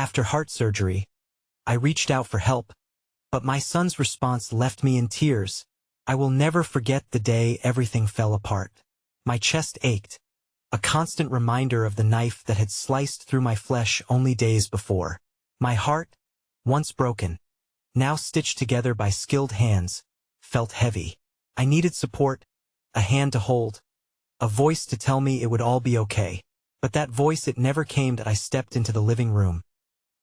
After heart surgery, I reached out for help, but my son's response left me in tears. I will never forget the day everything fell apart. My chest ached, a constant reminder of the knife that had sliced through my flesh only days before. My heart, once broken, now stitched together by skilled hands, felt heavy. I needed support, a hand to hold, a voice to tell me it would all be okay. But that voice, it never came. That I stepped into the living room,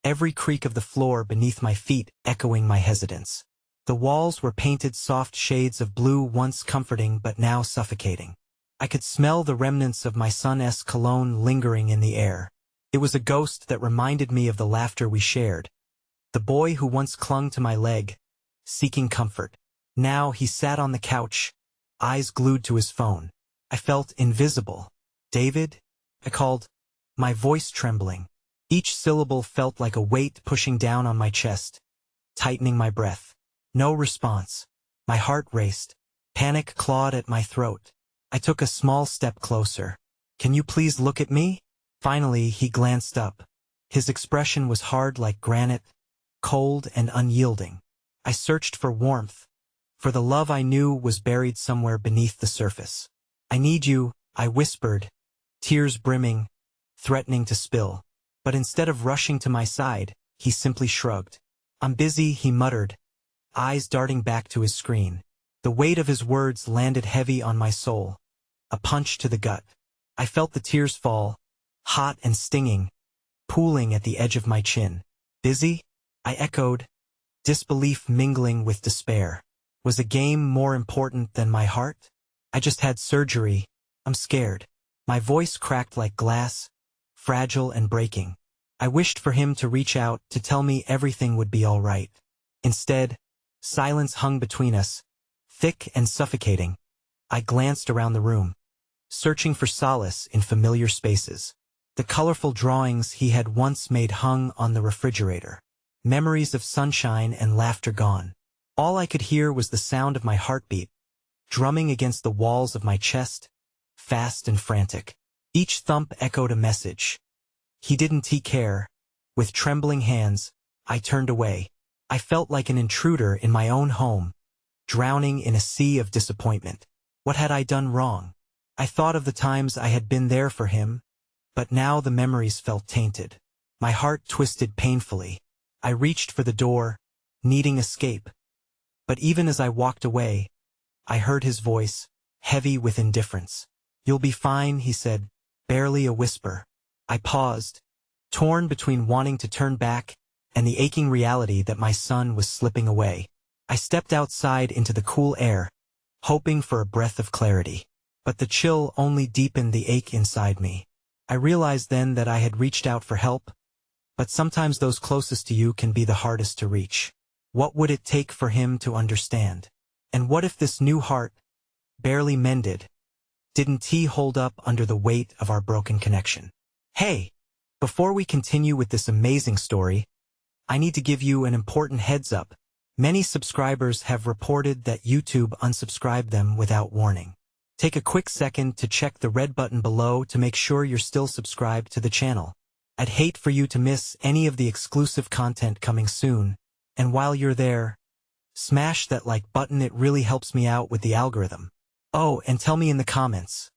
every creak of the floor beneath my feet echoing my hesitance. The walls were painted soft shades of blue, once comforting but now suffocating. I could smell the remnants of my son's cologne lingering in the air. It was a ghost that reminded me of the laughter we shared. The boy who once clung to my leg, seeking comfort. Now he sat on the couch, eyes glued to his phone. I felt invisible. "David?" I called, my voice trembling. Each syllable felt like a weight pushing down on my chest, tightening my breath. No response. My heart raced. Panic clawed at my throat. I took a small step closer. "Can you please look at me?" Finally, he glanced up. His expression was hard like granite, cold and unyielding. I searched for warmth, for the love I knew was buried somewhere beneath the surface. "I need you," I whispered, tears brimming, threatening to spill. But instead of rushing to my side, he simply shrugged. "I'm busy," he muttered, eyes darting back to his screen. The weight of his words landed heavy on my soul, a punch to the gut. I felt the tears fall, hot and stinging, pooling at the edge of my chin. "Busy?" I echoed, disbelief mingling with despair. Was a game more important than my heart? "I just had surgery. I'm scared." My voice cracked like glass, fragile and breaking. I wished for him to reach out, to tell me everything would be all right. Instead, silence hung between us, thick and suffocating. I glanced around the room, searching for solace in familiar spaces. The colorful drawings he had once made hung on the refrigerator. Memories of sunshine and laughter gone. All I could hear was the sound of my heartbeat, drumming against the walls of my chest, fast and frantic. Each thump echoed a message. He didn't care. With trembling hands, I turned away. I felt like an intruder in my own home, drowning in a sea of disappointment. What had I done wrong? I thought of the times I had been there for him, but now the memories felt tainted. My heart twisted painfully. I reached for the door, needing escape. But even as I walked away, I heard his voice, heavy with indifference. "You'll be fine," he said, barely a whisper. I paused, torn between wanting to turn back and the aching reality that my son was slipping away. I stepped outside into the cool air, hoping for a breath of clarity. But the chill only deepened the ache inside me. I realized then that I had reached out for help, but sometimes those closest to you can be the hardest to reach. What would it take for him to understand? And what if this new heart, barely mended, didn't hold up under the weight of our broken connection? Hey, before we continue with this amazing story, I need to give you an important heads up. Many subscribers have reported that YouTube unsubscribed them without warning. Take a quick second to check the red button below to make sure you're still subscribed to the channel. I'd hate for you to miss any of the exclusive content coming soon, and while you're there, smash that like button. It really helps me out with the algorithm. Oh, and tell me in the comments,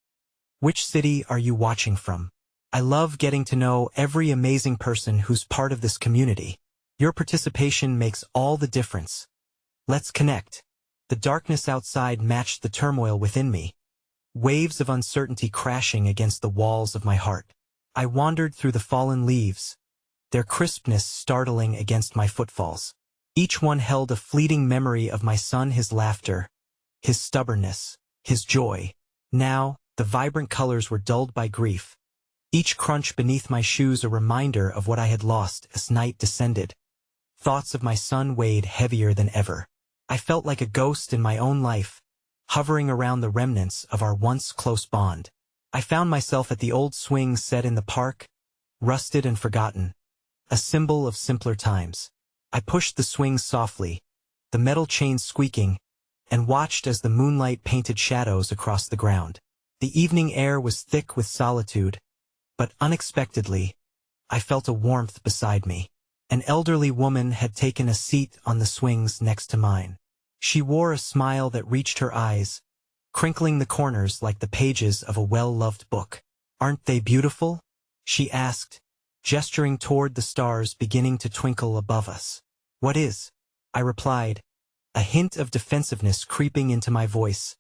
which city are you watching from? I love getting to know every amazing person who's part of this community. Your participation makes all the difference. Let's connect. The darkness outside matched the turmoil within me, waves of uncertainty crashing against the walls of my heart. I wandered through the fallen leaves, their crispness startling against my footfalls. Each one held a fleeting memory of my son, his laughter, his stubbornness, his joy. Now, the vibrant colors were dulled by grief. Each crunch beneath my shoes a reminder of what I had lost as night descended. Thoughts of my son weighed heavier than ever. I felt like a ghost in my own life, hovering around the remnants of our once close bond. I found myself at the old swing set in the park, rusted and forgotten, a symbol of simpler times. I pushed the swing softly, the metal chains squeaking, and watched as the moonlight painted shadows across the ground. The evening air was thick with solitude, but unexpectedly, I felt a warmth beside me. An elderly woman had taken a seat on the swings next to mine. She wore a smile that reached her eyes, crinkling the corners like the pages of a well-loved book. "Aren't they beautiful?" she asked, gesturing toward the stars beginning to twinkle above us. "What is?" I replied, a hint of defensiveness creeping into my voice,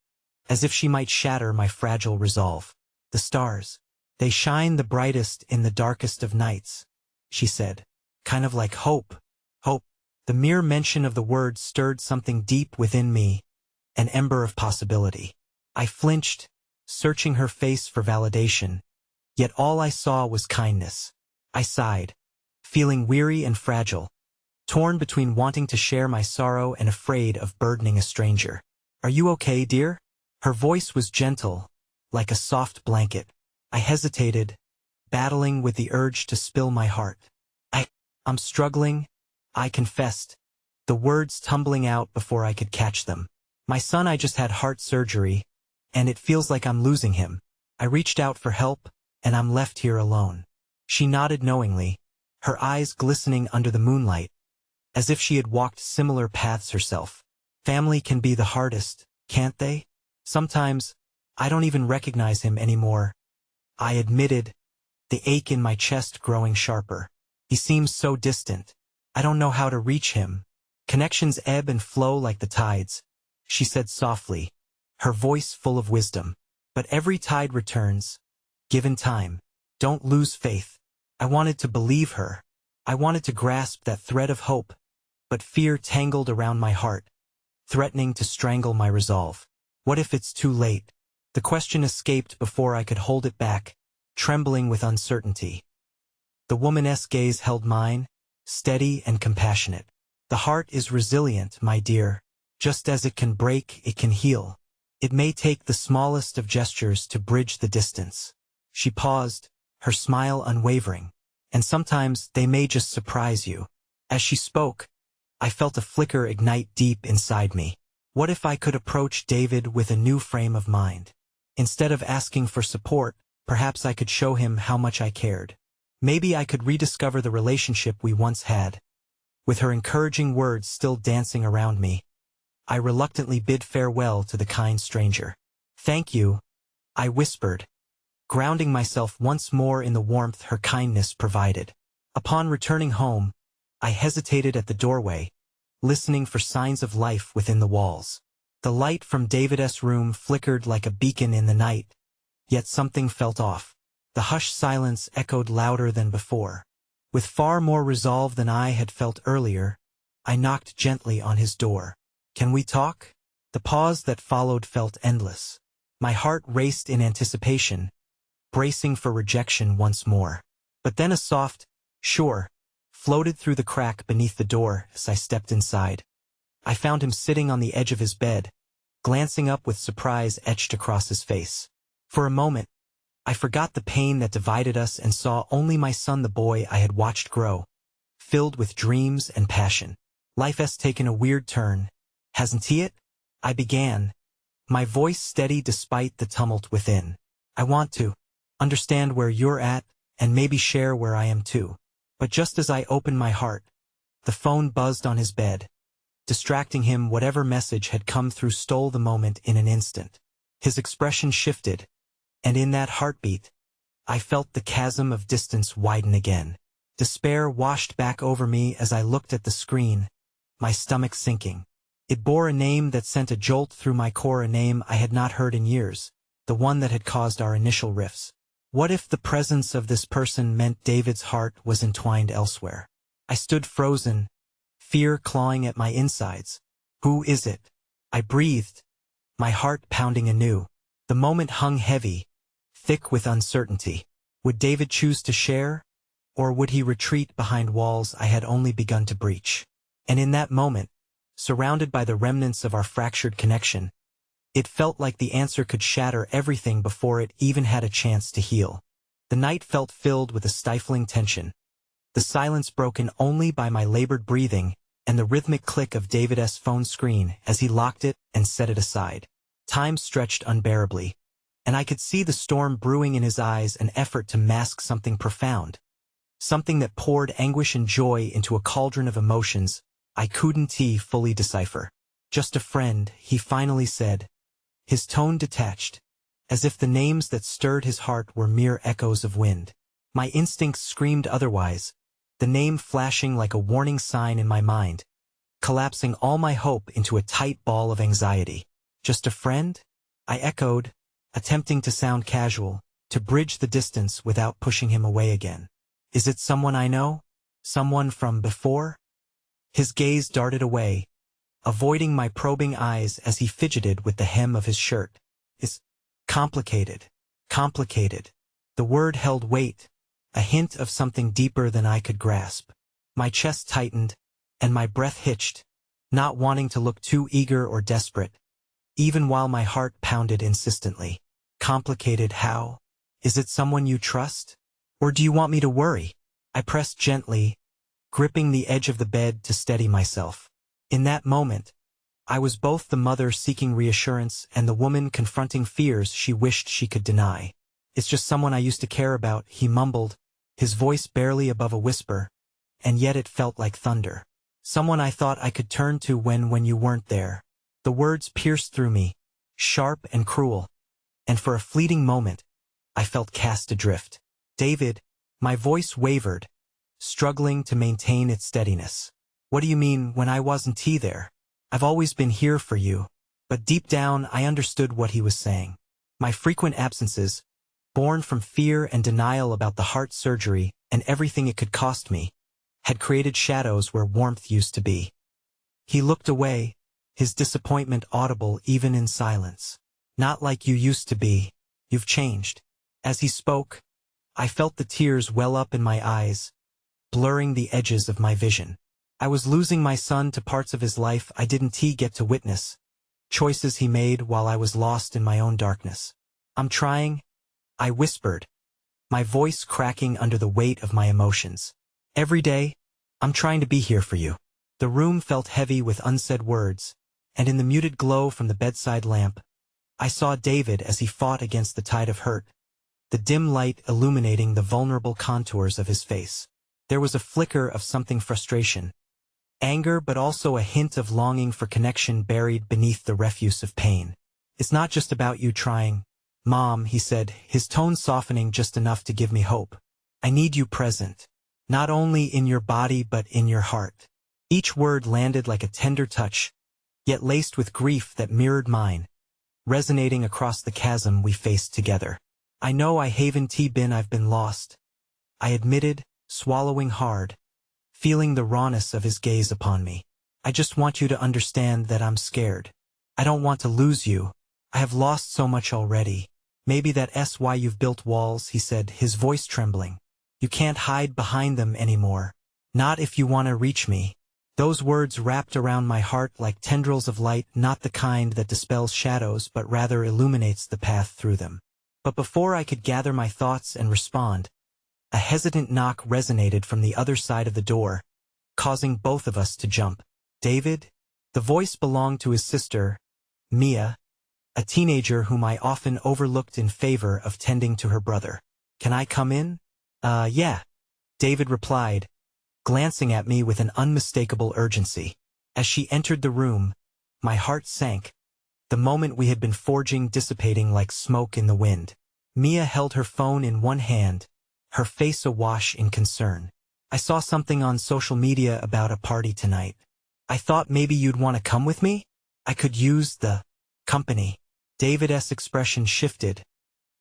as if she might shatter my fragile resolve. "The stars. They shine the brightest in the darkest of nights," she said. "Kind of like hope." Hope. The mere mention of the word stirred something deep within me, an ember of possibility. I flinched, searching her face for validation, yet all I saw was kindness. I sighed, feeling weary and fragile, torn between wanting to share my sorrow and afraid of burdening a stranger. "Are you okay, dear?" Her voice was gentle, like a soft blanket. I hesitated, battling with the urge to spill my heart. I'm struggling," I confessed, the words tumbling out before I could catch them. "My son, I just had heart surgery, and it feels like I'm losing him. I reached out for help, and I'm left here alone." She nodded knowingly, her eyes glistening under the moonlight, as if she had walked similar paths herself. "Family can be the hardest, can't they? Sometimes, I don't even recognize him anymore," I admitted, the ache in my chest growing sharper. "He seems so distant. I don't know how to reach him. Connections ebb and flow like the tides," she said softly, her voice full of wisdom. "But every tide returns, given time. Don't lose faith." I wanted to believe her. I wanted to grasp that thread of hope, but fear tangled around my heart, threatening to strangle my resolve. What if it's too late? The question escaped before I could hold it back, trembling with uncertainty. The woman's gaze held mine, steady and compassionate. "The heart is resilient, my dear. Just as it can break, it can heal. It may take the smallest of gestures to bridge the distance." She paused, her smile unwavering. "And sometimes they may just surprise you." As she spoke, I felt a flicker ignite deep inside me. What if I could approach David with a new frame of mind? Instead of asking for support, perhaps I could show him how much I cared. Maybe I could rediscover the relationship we once had. With her encouraging words still dancing around me, I reluctantly bid farewell to the kind stranger. "Thank you," I whispered, grounding myself once more in the warmth her kindness provided. Upon returning home, I hesitated at the doorway, listening for signs of life within the walls. The light from David's room flickered like a beacon in the night, yet something felt off. The hushed silence echoed louder than before. With far more resolve than I had felt earlier, I knocked gently on his door. "Can we talk?" The pause that followed felt endless. My heart raced in anticipation, bracing for rejection once more. But then a soft, "sure," floated through the crack beneath the door as I stepped inside. I found him sitting on the edge of his bed, glancing up with surprise etched across his face. For a moment, I forgot the pain that divided us and saw only my son, the boy I had watched grow, filled with dreams and passion. "Life has taken a weird turn, hasn't it?" I began, my voice steady despite the tumult within. "I want to understand where you're at and maybe share where I am too." But just as I opened my heart, the phone buzzed on his bed. Distracting him, whatever message had come through stole the moment in an instant. His expression shifted, and in that heartbeat, I felt the chasm of distance widen again. Despair washed back over me as I looked at the screen, my stomach sinking. It bore a name that sent a jolt through my core, a name I had not heard in years, the one that had caused our initial rifts. What if the presence of this person meant David's heart was entwined elsewhere? I stood frozen, fear clawing at my insides. "Who is it?" I breathed, my heart pounding anew. The moment hung heavy, thick with uncertainty. Would David choose to share, or would he retreat behind walls I had only begun to breach? And in that moment, surrounded by the remnants of our fractured connection, it felt like the answer could shatter everything before it even had a chance to heal. The night felt filled with a stifling tension, the silence broken only by my labored breathing and the rhythmic click of David's phone screen as he locked it and set it aside. Time stretched unbearably, and I could see the storm brewing in his eyes, an effort to mask something profound. something that poured anguish and joy into a cauldron of emotions I couldn't fully decipher. "Just a friend," he finally said, his tone detached, as if the names that stirred his heart were mere echoes of wind. My instincts screamed otherwise, the name flashing like a warning sign in my mind, collapsing all my hope into a tight ball of anxiety. "Just a friend?" I echoed, attempting to sound casual, to bridge the distance without pushing him away again. "Is it someone I know? Someone from before?" His gaze darted away, avoiding my probing eyes as he fidgeted with the hem of his shirt. "Is complicated. Complicated." The word held weight, a hint of something deeper than I could grasp. My chest tightened, and my breath hitched, not wanting to look too eager or desperate, even while my heart pounded insistently. "Complicated how? Is it someone you trust? Or do you want me to worry?" I pressed gently, gripping the edge of the bed to steady myself. In that moment, I was both the mother seeking reassurance and the woman confronting fears she wished she could deny. "It's just someone I used to care about," he mumbled, his voice barely above a whisper, and yet it felt like thunder. "Someone I thought I could turn to when you weren't there." The words pierced through me, sharp and cruel, and for a fleeting moment, I felt cast adrift. "David," my voice wavered, struggling to maintain its steadiness. "What do you mean when I wasn't there? I've always been here for you." But deep down I understood what he was saying. My frequent absences, born from fear and denial about the heart surgery and everything it could cost me, had created shadows where warmth used to be. He looked away, his disappointment audible even in silence. "Not like you used to be. You've changed." As he spoke, I felt the tears well up in my eyes, blurring the edges of my vision. I was losing my son to parts of his life I didn't get to witness, choices he made while I was lost in my own darkness. "I'm trying," I whispered, my voice cracking under the weight of my emotions. "Every day, I'm trying to be here for you." The room felt heavy with unsaid words, and in the muted glow from the bedside lamp, I saw David as he fought against the tide of hurt, the dim light illuminating the vulnerable contours of his face. There was a flicker of something frustration, anger, but also a hint of longing for connection buried beneath the refuse of pain. "It's not just about you trying, Mom," he said, his tone softening just enough to give me hope. "I need you present, not only in your body but in your heart." Each word landed like a tender touch, yet laced with grief that mirrored mine, resonating across the chasm we faced together. "I know I haven't been I've been lost," I admitted, swallowing hard, feeling the rawness of his gaze upon me. "I just want you to understand that I'm scared. I don't want to lose you. I have lost so much already." "Maybe that's why you've built walls," he said, his voice trembling. "You can't hide behind them anymore. Not if you want to reach me." Those words wrapped around my heart like tendrils of light, not the kind that dispels shadows but rather illuminates the path through them. But before I could gather my thoughts and respond, a hesitant knock resonated from the other side of the door, causing both of us to jump. "David?" The voice belonged to his sister, Mia, a teenager whom I often overlooked in favor of tending to her brother. "Can I come in?" Yeah," David replied, glancing at me with an unmistakable urgency. As she entered the room, my heart sank, the moment we had been forging dissipating like smoke in the wind. Mia held her phone in one hand, her face awash in concern. "I saw something on social media about a party tonight. I thought maybe you'd want to come with me? I could use the company." David's expression shifted,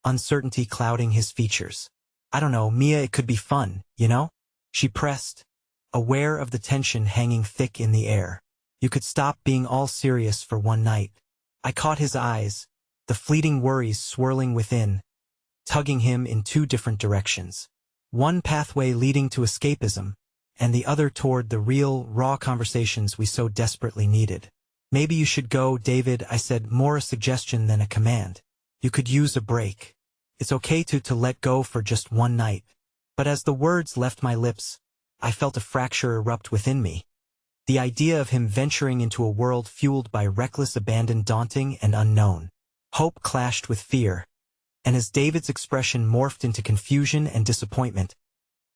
uncertainty clouding his features. "I don't know, Mia, it could be fun, you know?" She pressed, aware of the tension hanging thick in the air. "You could stop being all serious for one night." I caught his eyes, the fleeting worries swirling within, tugging him in two different directions. One pathway leading to escapism, and the other toward the real, raw conversations we so desperately needed. "Maybe you should go, David," I said, more a suggestion than a command. "You could use a break. It's okay to let go for just one night." But as the words left my lips, I felt a fracture erupt within me. The idea of him venturing into a world fueled by reckless abandon daunting and unknown. Hope clashed with fear, and as David's expression morphed into confusion and disappointment,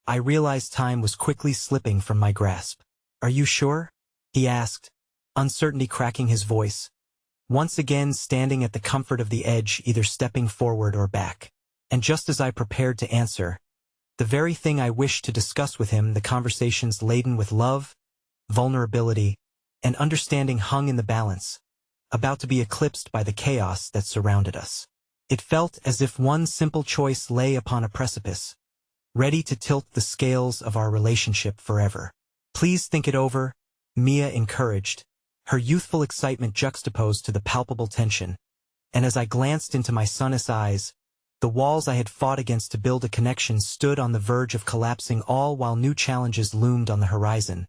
I realized time was quickly slipping from my grasp. "Are you sure?" he asked, uncertainty cracking his voice, once again standing at the comfort of the edge, either stepping forward or back. And just as I prepared to answer, the very thing I wished to discuss with him, the conversations laden with love, vulnerability, and understanding hung in the balance, about to be eclipsed by the chaos that surrounded us. It felt as if one simple choice lay upon a precipice, ready to tilt the scales of our relationship forever. "Please think it over," Mia encouraged, her youthful excitement juxtaposed to the palpable tension. And as I glanced into my son's eyes, the walls I had fought against to build a connection stood on the verge of collapsing, all while new challenges loomed on the horizon,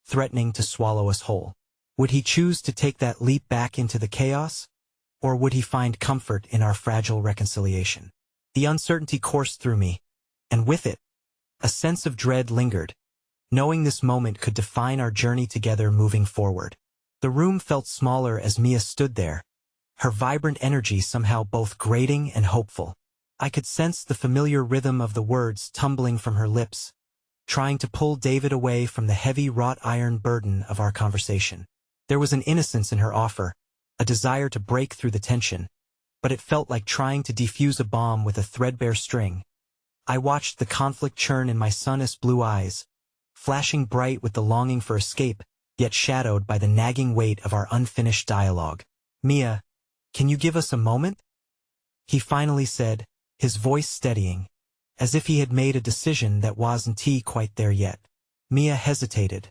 threatening to swallow us whole. Would he choose to take that leap back into the chaos? Or would he find comfort in our fragile reconciliation? The uncertainty coursed through me, and with it, a sense of dread lingered, knowing this moment could define our journey together moving forward. The room felt smaller as Mia stood there, her vibrant energy somehow both grating and hopeful. I could sense the familiar rhythm of the words tumbling from her lips, trying to pull David away from the heavy wrought iron burden of our conversation. There was an innocence in her offer, a desire to break through the tension, but it felt like trying to defuse a bomb with a threadbare string. I watched the conflict churn in my son's blue eyes, flashing bright with the longing for escape, yet shadowed by the nagging weight of our unfinished dialogue. "Mia, can you give us a moment?" he finally said, his voice steadying, as if he had made a decision that wasn't quite there yet. Mia hesitated,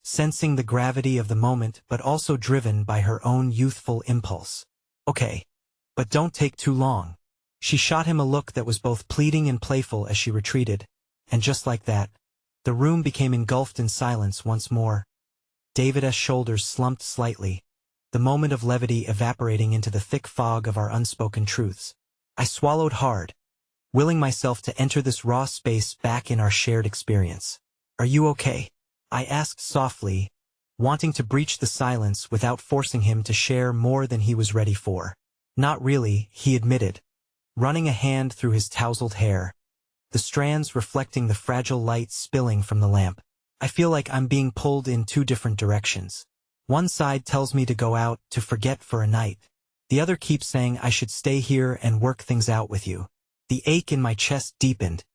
sensing the gravity of the moment but also driven by her own youthful impulse. "Okay, but don't take too long." She shot him a look that was both pleading and playful as she retreated, and just like that, the room became engulfed in silence once more. David's shoulders slumped slightly, the moment of levity evaporating into the thick fog of our unspoken truths. I swallowed hard, willing myself to enter this raw space back in our shared experience. "Are you okay?" I asked softly, wanting to breach the silence without forcing him to share more than he was ready for. "Not really," he admitted, running a hand through his tousled hair, the strands reflecting the fragile light spilling from the lamp. "I feel like I'm being pulled in two different directions. One side tells me to go out, to forget for a night. The other keeps saying I should stay here and work things out with you." The ache in my chest deepened,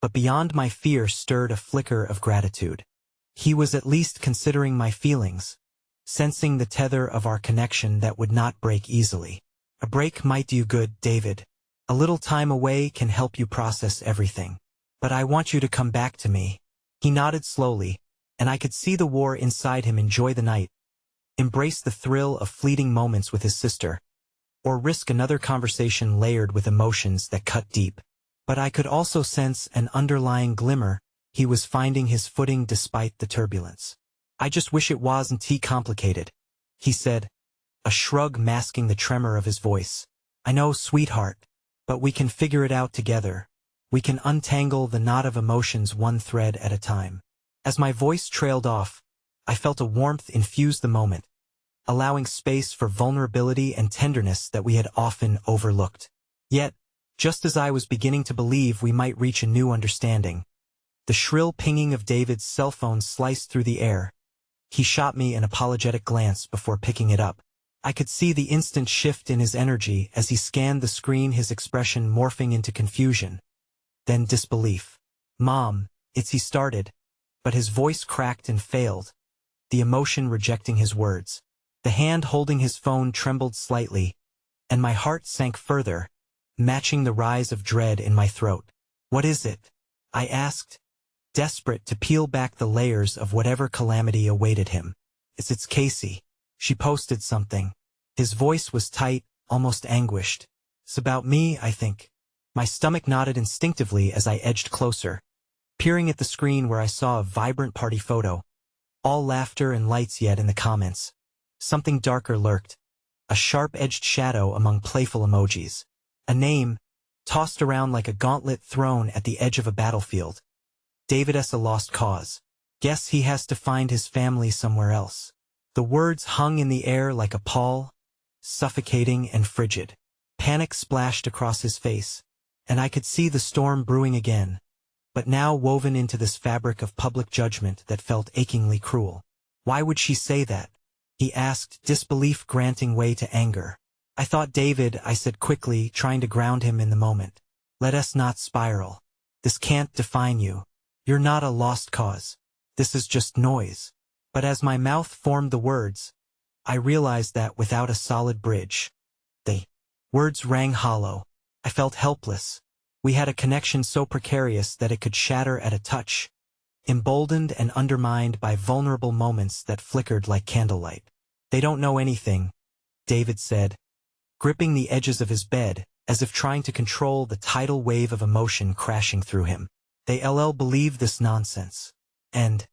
but beyond my fear stirred a flicker of gratitude. He was at least considering my feelings, sensing the tether of our connection that would not break easily. "A break might do you good, David. A little time away can help you process everything. But I want you to come back to me." He nodded slowly, and I could see the war inside him enjoy the night, embrace the thrill of fleeting moments with his sister, or risk another conversation layered with emotions that cut deep. But I could also sense an underlying glimmer. He was finding his footing despite the turbulence. "I just wish it wasn't too complicated," he said, a shrug masking the tremor of his voice. "I know, sweetheart, but we can figure it out together. We can untangle the knot of emotions one thread at a time." As my voice trailed off, I felt a warmth infuse the moment, allowing space for vulnerability and tenderness that we had often overlooked. Yet, just as I was beginning to believe we might reach a new understanding, the shrill pinging of David's cell phone sliced through the air. He shot me an apologetic glance before picking it up. I could see the instant shift in his energy as he scanned the screen, his expression morphing into confusion, then disbelief. "Mom, it's," he started, but his voice cracked and failed, the emotion rejecting his words. The hand holding his phone trembled slightly, and my heart sank further, matching the rise of dread in my throat. "What is it?" I asked, desperate to peel back the layers of whatever calamity awaited him. It's Casey." She posted something. His voice was tight, almost anguished. "It's about me, I think." My stomach knotted instinctively as I edged closer, peering at the screen where I saw a vibrant party photo, all laughter and lights, yet in the comments something darker lurked, a sharp-edged shadow among playful emojis. A name, tossed around like a gauntlet thrown at the edge of a battlefield. "David's a lost cause. Guess he has to find his family somewhere else." The words hung in the air like a pall, suffocating and frigid. Panic splashed across his face, and I could see the storm brewing again, but now woven into this fabric of public judgment that felt achingly cruel. Why would she say that? He asked, disbelief granting way to anger. I thought David, I said quickly, trying to ground him in the moment. Let us not spiral. This can't define you. You're not a lost cause. This is just noise. But as my mouth formed the words, I realized that without a solid bridge, the words rang hollow. I felt helpless. We had a connection so precarious that it could shatter at a touch, emboldened and undermined by vulnerable moments that flickered like candlelight. They don't know anything, David said, gripping the edges of his bed, as if trying to control the tidal wave of emotion crashing through him. They believe this nonsense. And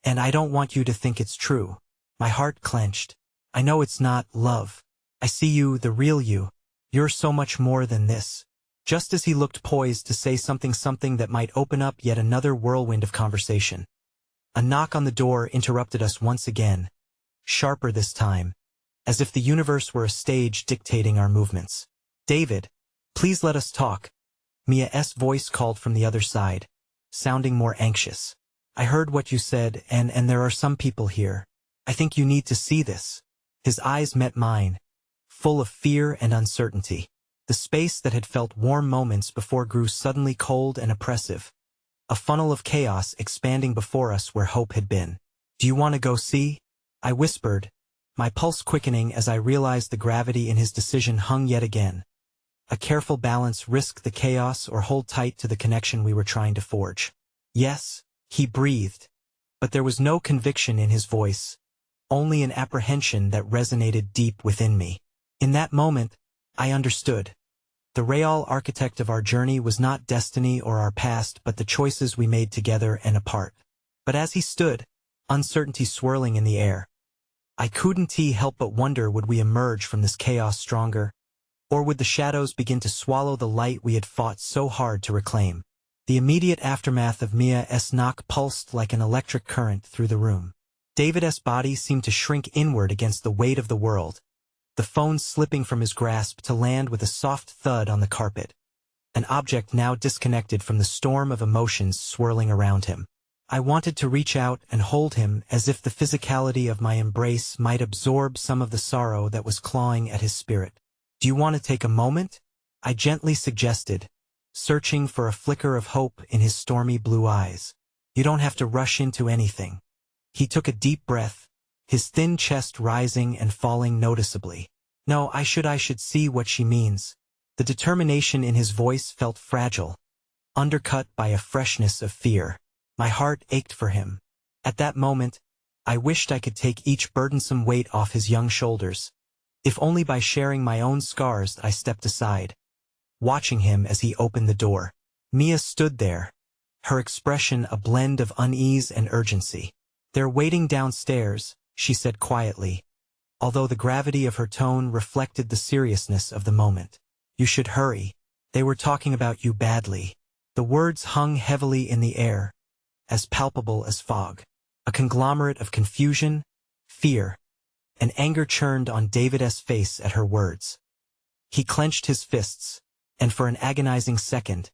I don't want you to think it's true. My heart clenched. I know it's not, love. I see you, the real you. You're so much more than this. Just as he looked poised to say something that might open up yet another whirlwind of conversation, a knock on the door interrupted us once again, sharper this time, as if the universe were a stage dictating our movements. David, please let us talk. Mia's voice called from the other side, sounding more anxious. I heard what you said, and there are some people here. I think you need to see this. His eyes met mine, full of fear and uncertainty. The space that had felt warm moments before grew suddenly cold and oppressive, a funnel of chaos expanding before us where hope had been. Do you want to go see? I whispered, my pulse quickening as I realized the gravity in his decision hung yet again. A careful balance: risk the chaos or hold tight to the connection we were trying to forge. Yes, he breathed, but there was no conviction in his voice, only an apprehension that resonated deep within me. In that moment, I understood. The real architect of our journey was not destiny or our past, but the choices we made together and apart. But as he stood, uncertainty swirling in the air, I couldn't help but wonder, would we emerge from this chaos stronger? Or would the shadows begin to swallow the light we had fought so hard to reclaim? The immediate aftermath of Mia's knock pulsed like an electric current through the room. David's body seemed to shrink inward against the weight of the world, the phone slipping from his grasp to land with a soft thud on the carpet, an object now disconnected from the storm of emotions swirling around him. I wanted to reach out and hold him, as if the physicality of my embrace might absorb some of the sorrow that was clawing at his spirit. Do you want to take a moment? I gently suggested, searching for a flicker of hope in his stormy blue eyes. You don't have to rush into anything. He took a deep breath, his thin chest rising and falling noticeably. No, I should see what she means. The determination in his voice felt fragile, undercut by a freshness of fear. My heart ached for him. At that moment, I wished I could take each burdensome weight off his young shoulders. If only by sharing my own scars. I stepped aside, watching him as he opened the door. Mia stood there, her expression a blend of unease and urgency. They're waiting downstairs, she said quietly, although the gravity of her tone reflected the seriousness of the moment. You should hurry. They were talking about you badly. The words hung heavily in the air, as palpable as fog. A conglomerate of confusion, fear, and anger churned on David's face at her words. He clenched his fists, and for an agonizing second,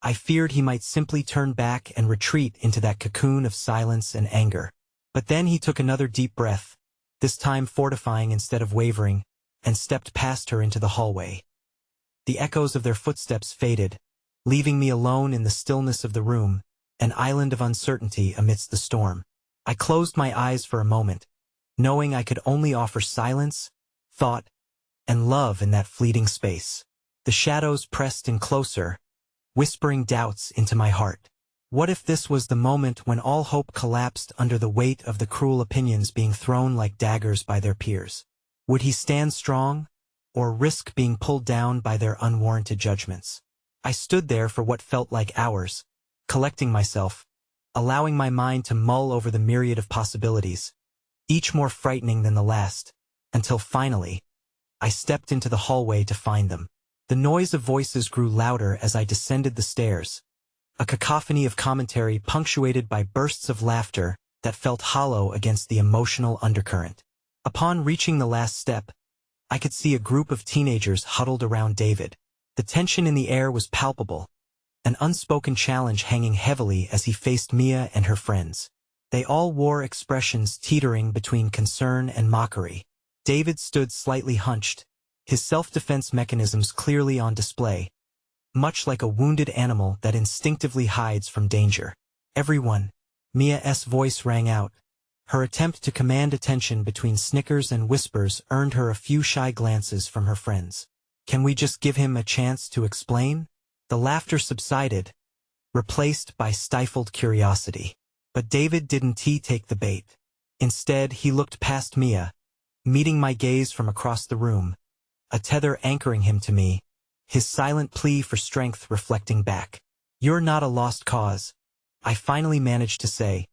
I feared he might simply turn back and retreat into that cocoon of silence and anger. But then he took another deep breath, this time fortifying instead of wavering, and stepped past her into the hallway. The echoes of their footsteps faded, leaving me alone in the stillness of the room, an island of uncertainty amidst the storm. I closed my eyes for a moment, knowing I could only offer silence, thought, and love in that fleeting space. The shadows pressed in closer, whispering doubts into my heart. What if this was the moment when all hope collapsed under the weight of the cruel opinions being thrown like daggers by their peers? Would he stand strong, or risk being pulled down by their unwarranted judgments? I stood there for what felt like hours, collecting myself, allowing my mind to mull over the myriad of possibilities, each more frightening than the last, until finally, I stepped into the hallway to find them. The noise of voices grew louder as I descended the stairs, a cacophony of commentary punctuated by bursts of laughter that felt hollow against the emotional undercurrent. Upon reaching the last step, I could see a group of teenagers huddled around David. The tension in the air was palpable, an unspoken challenge hanging heavily as he faced Mia and her friends. They all wore expressions teetering between concern and mockery. David stood slightly hunched, his self-defense mechanisms clearly on display, much like a wounded animal that instinctively hides from danger. "Everyone," Mia's voice rang out. Her attempt to command attention between snickers and whispers earned her a few shy glances from her friends. "Can we just give him a chance to explain?" The laughter subsided, replaced by stifled curiosity. But David didn't take the bait. Instead, he looked past Mia, meeting my gaze from across the room, a tether anchoring him to me, his silent plea for strength reflecting back. "You're not a lost cause," I finally managed to say,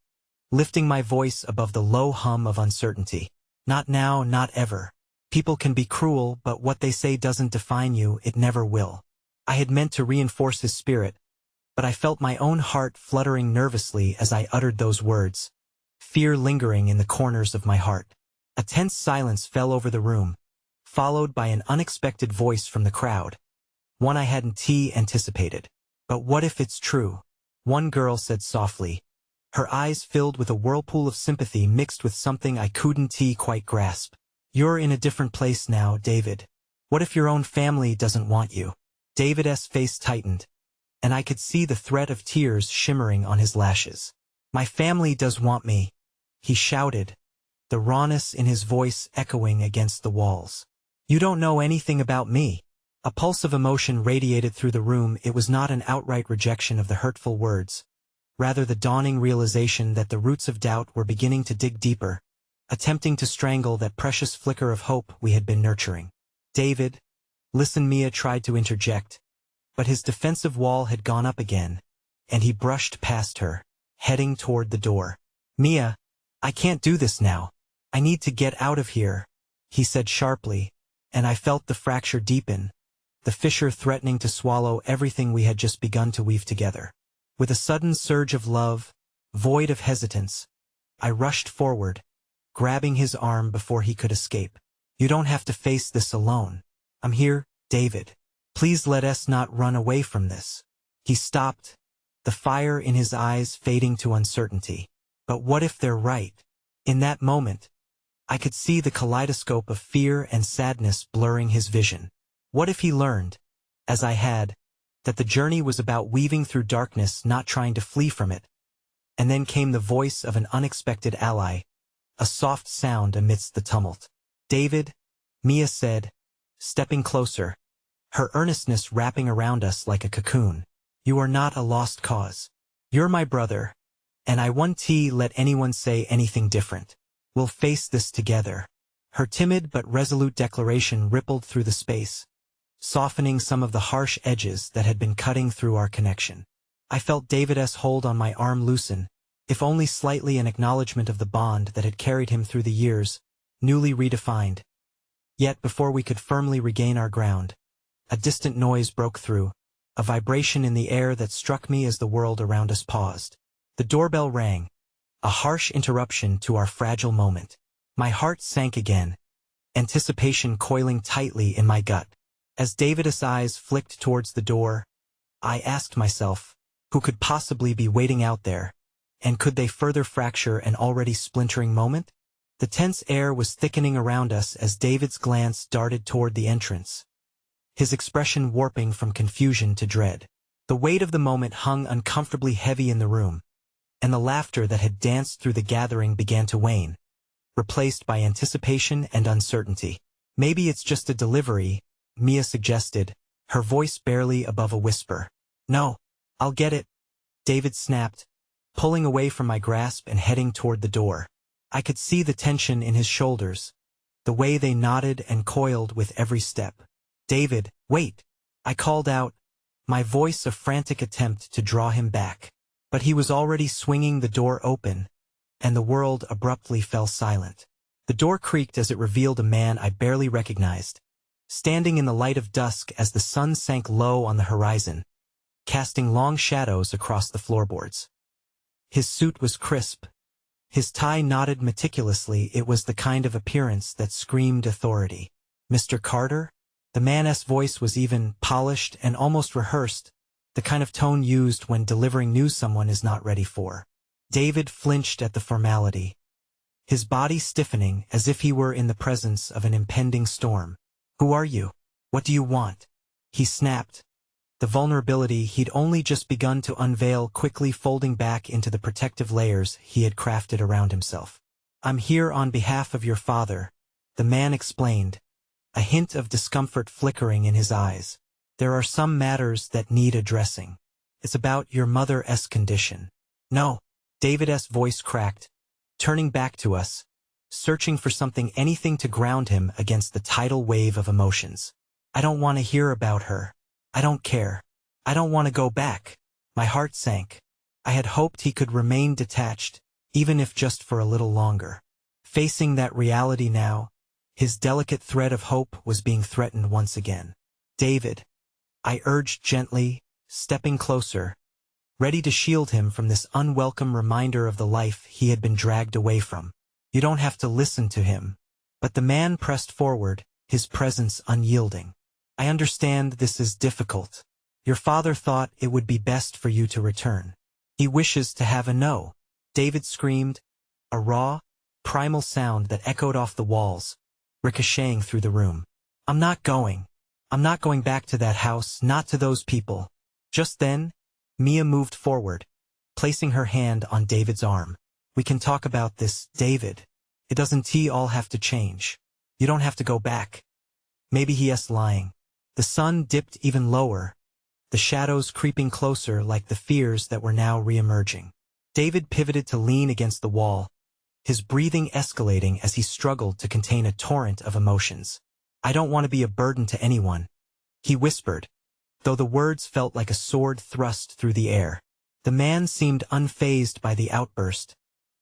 lifting my voice above the low hum of uncertainty. "Not now, not ever. People can be cruel, but what they say doesn't define you, it never will." I had meant to reinforce his spirit, but I felt my own heart fluttering nervously as I uttered those words, fear lingering in the corners of my heart. A tense silence fell over the room, followed by an unexpected voice from the crowd, one I hadn't anticipated. "But what if it's true?" one girl said softly, her eyes filled with a whirlpool of sympathy mixed with something I couldn't quite grasp. "You're in a different place now, David. What if your own family doesn't want you?" David's face tightened, and I could see the threat of tears shimmering on his lashes. "My family does want me," he shouted, the rawness in his voice echoing against the walls. "You don't know anything about me." A pulse of emotion radiated through the room. It was not an outright rejection of the hurtful words, rather the dawning realization that the roots of doubt were beginning to dig deeper, attempting to strangle that precious flicker of hope we had been nurturing. "David, listen," Mia tried to interject, but his defensive wall had gone up again, and he brushed past her, heading toward the door. "Mia, I can't do this now. I need to get out of here," he said sharply, and I felt the fracture deepen, the fissure threatening to swallow everything we had just begun to weave together. With a sudden surge of love, void of hesitance, I rushed forward, grabbing his arm before he could escape. "You don't have to face this alone. I'm here, David. Please let us not run away from this." He stopped, the fire in his eyes fading to uncertainty. But what if they're right? In that moment, I could see the kaleidoscope of fear and sadness blurring his vision. What if he learned, as I had, that the journey was about weaving through darkness, not trying to flee from it? And then came the voice of an unexpected ally, a soft sound amidst the tumult. "David," Mia said, stepping closer, her earnestness wrapping around us like a cocoon. "You are not a lost cause. You're my brother, and I won't let anyone say anything different. We'll face this together." Her timid but resolute declaration rippled through the space, softening some of the harsh edges that had been cutting through our connection. I felt David's hold on my arm loosen, if only slightly, an acknowledgement of the bond that had carried him through the years, newly redefined. Yet before we could firmly regain our ground, a distant noise broke through, a vibration in the air that struck me as the world around us paused. The doorbell rang, a harsh interruption to our fragile moment. My heart sank again, anticipation coiling tightly in my gut. As David's eyes flicked towards the door, I asked myself, who could possibly be waiting out there, and could they further fracture an already splintering moment? The tense air was thickening around us as David's glance darted toward the entrance, his expression warping from confusion to dread. The weight of the moment hung uncomfortably heavy in the room, and the laughter that had danced through the gathering began to wane, replaced by anticipation and uncertainty. "Maybe it's just a delivery," Mia suggested, her voice barely above a whisper. "No, I'll get it," David snapped, pulling away from my grasp and heading toward the door. I could see the tension in his shoulders, the way they knotted and coiled with every step. "David, wait!" I called out, my voice a frantic attempt to draw him back. But he was already swinging the door open, and the world abruptly fell silent. The door creaked as it revealed a man I barely recognized, standing in the light of dusk as the sun sank low on the horizon, casting long shadows across the floorboards. His suit was crisp, his tie knotted meticulously. It was the kind of appearance that screamed authority. "Mr. Carter?" The man's voice was even, polished, and almost rehearsed, the kind of tone used when delivering news someone is not ready for. David flinched at the formality, his body stiffening as if he were in the presence of an impending storm. "Who are you? What do you want?" he snapped, the vulnerability he'd only just begun to unveil quickly folding back into the protective layers he had crafted around himself. "I'm here on behalf of your father," the man explained, a hint of discomfort flickering in his eyes. "There are some matters that need addressing. It's about your mother's condition." "No," David's voice cracked, turning back to us, searching for anything to ground him against the tidal wave of emotions. "I don't want to hear about her. I don't care. I don't want to go back." My heart sank. I had hoped he could remain detached, even if just for a little longer. Facing that reality now, his delicate thread of hope was being threatened once again. "David," I urged gently, stepping closer, ready to shield him from this unwelcome reminder of the life he had been dragged away from. "You don't have to listen to him." But the man pressed forward, his presence unyielding. "I understand this is difficult. Your father thought it would be best for you to return. He wishes to have a no." David screamed, a raw, primal sound that echoed off the walls, ricocheting through the room. "I'm not going. I'm not going back to that house, not to those people." Just then, Mia moved forward, placing her hand on David's arm. "We can talk about this, David. It doesn't all have to change. You don't have to go back." Maybe he's lying. The sun dipped even lower, the shadows creeping closer like the fears that were now re-emerging. David pivoted to lean against the wall, his breathing escalating as he struggled to contain a torrent of emotions. "I don't want to be a burden to anyone," he whispered, though the words felt like a sword thrust through the air. The man seemed unfazed by the outburst,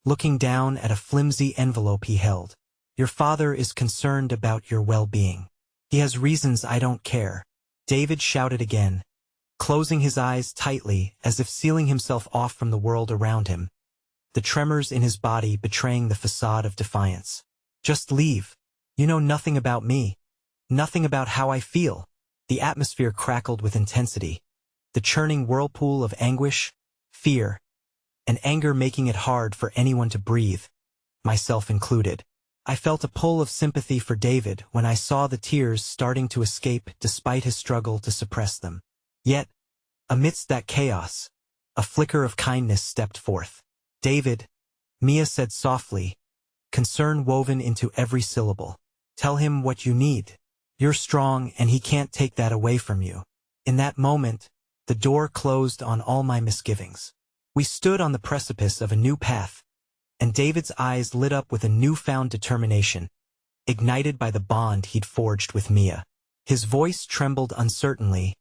looking down at a flimsy envelope he held. "Your father is concerned about your well-being. He has reasons I don't care," David shouted again, closing his eyes tightly as if sealing himself off from the world around him, the tremors in his body betraying the facade of defiance. "Just leave. You know nothing about me. Nothing about how I feel." The atmosphere crackled with intensity, the churning whirlpool of anguish, fear, and anger making it hard for anyone to breathe, myself included. I felt a pull of sympathy for David when I saw the tears starting to escape despite his struggle to suppress them. Yet, amidst that chaos, a flicker of kindness stepped forth. "David," Mia said softly, concern woven into every syllable. "Tell him what you need. You're strong and he can't take that away from you." In that moment, the door closed on all my misgivings. We stood on the precipice of a new path, and David's eyes lit up with a newfound determination, ignited by the bond he'd forged with Mia. His voice trembled uncertainly,